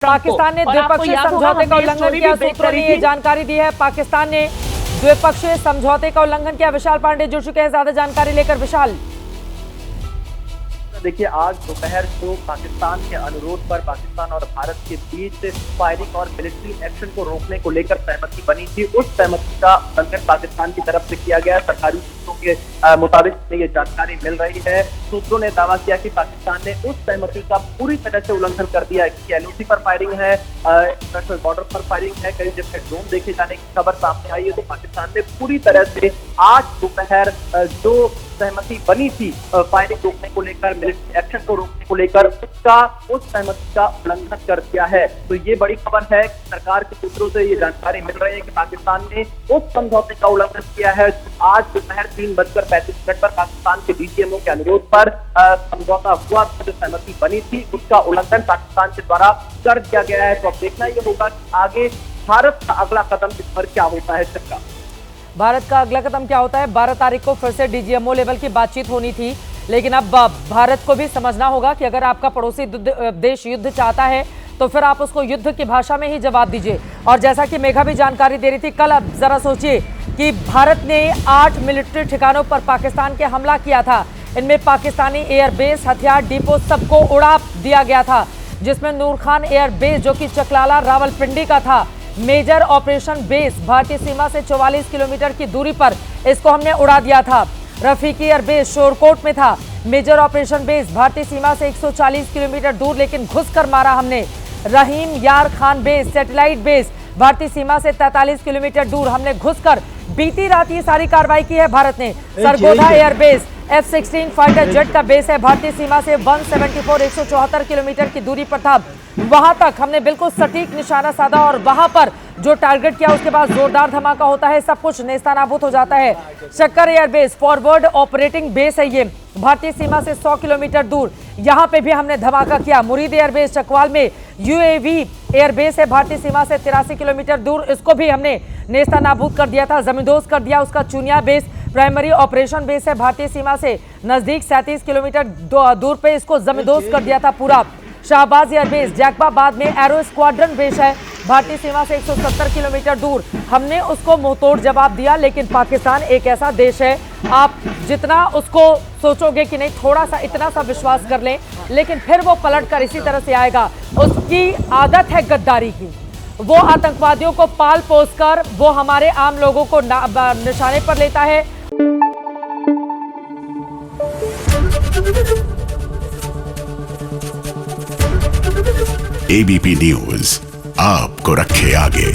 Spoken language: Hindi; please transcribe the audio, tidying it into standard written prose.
पाकिस्तान ने द्विपक्षीय समझौते का उल्लंघन किया, सूत्रों ने ये जानकारी दी है। पाकिस्तान ने द्विपक्षीय समझौते का उल्लंघन किया। विशाल पांडे जुड़ चुके हैं ज्यादा जानकारी लेकर। विशाल, देखिए, आज दोपहर को पाकिस्तान के अनुरोध पर पाकिस्तान और भारत के बीच फायरिंग और मिलिट्री एक्शन को रोकने को लेकर सहमति बनी थी। उस सहमति का उल्लंघन पाकिस्तान की तरफ से किया गया। सरकारी सूत्रों के मुताबिक ये जानकारी मिल रही है। सूत्रों ने दावा किया कि पाकिस्तान ने उस सहमति का पूरी तरह से उल्लंघन कर दिया है कि एलओसी पर फायरिंग है, इंटरनेशनल बॉर्डर पर फायरिंग है, कई जगह ड्रोन देखे जाने की खबर सामने आई है। तो पाकिस्तान ने पूरी तरह से आज दोपहर जो सहमति बनी थी फायरिंग रोकने को लेकर, मिलिट्री एक्शन को रोकने को लेकर, उस सहमति का उल्लंघन कर दिया है। तो ये बड़ी खबर है। सरकार के सूत्रों से ये जानकारी मिल रही है कि पाकिस्तान ने उस समझौते का उल्लंघन किया है। आज दोपहर 3:35 पर पाकिस्तान के डीजीएमओ के अनुरोध पर समझौता हुआ, जो सहमति बनी थी उसका उल्लंघन पाकिस्तान के द्वारा कर दिया गया है। तो अब देखना ये होगा कि आगे भारत का अगला कदम इस पर क्या होता है। सरकार भारत का अगला कदम क्या होता है? 12 तारीख को फिर से डीजीएमओ लेवल की बातचीत होनी थी, लेकिन अब भारत को भी समझना होगा कि अगर आपका पड़ोसी देश युद्ध चाहता है तो फिर आप उसको युद्ध की भाषा में ही जवाब दीजिए। और जैसा कि मेघा भी जानकारी दे रही थी कल, अब जरा सोचिए कि भारत ने 8 मिलिट्री ठिकानों पर पाकिस्तान के हमला किया था। इनमें पाकिस्तानी एयरबेस, हथियार डिपो सबको उड़ा दिया गया था, जिसमें नूर खान एयरबेस जो कि चकलाला रावलपिंडी का था, मेजर ऑपरेशन बेस भारतीय सीमा से 44 किलोमीटर की दूरी पर इसको हमने उड़ा दिया था। रफीकी एयरबेस शोरकोट में था। मेजर ऑपरेशन बेस भारतीय सीमा से 140 किलोमीटर दूर, लेकिन घुसकर मारा हमने। रहीम यार खान बेस सैटेलाइट बेस भारतीय सीमा से 43 किलोमीटर दूर, हमने घुसकर बीती रात ये सारी कार्रवाई की है भारत ने। Sargodha airbase F-16 fighter jet का बेस है, भारतीय सीमा से 174 किलोमीटर की दूरी पर था। वहां तक हमने बिल्कुल सटीक निशाना साधा और वहां पर जो टारगेट किया उसके बाद जोरदार धमाका होता है, सब कुछ नेस्तनाबूद हो जाता है। शक्कर एयरबेस फॉरवर्ड ऑपरेटिंग बेस है ये, भारतीय सीमा से 100 किलोमीटर दूर, यहां पे भी हमने धमाका किया। मुरीद एयरबेस चकवाल में UAV एयरबेस है, भारतीय सीमा से 83 किलोमीटर दूर, इसको भी हमने नेस्तनाबूद कर दिया था, जमींदोज कर दिया। उसका चुनिया बेस प्राइमरी ऑपरेशन बेस है, भारतीय सीमा से नजदीक 37 किलोमीटर दूर पे इसको जमींदोज कर दिया था पूरा। शाहबाज एयरबेस जैकबाबाद में एरो स्क्वाड्रन बेस है, भारतीय सीमा से 170 किलोमीटर दूर, हमने उसको मुंहतोड़ जवाब दिया। लेकिन पाकिस्तान एक ऐसा देश है, आप जितना उसको सोचोगे कि नहीं थोड़ा सा इतना सा विश्वास कर लें, लेकिन फिर वो पलट कर इसी तरह से आएगा। उसकी आदत है गद्दारी की। वो आतंकवादियों को पाल पोस कर वो हमारे आम लोगों को निशाने पर लेता है। ABP न्यूज आपको रखे आगे।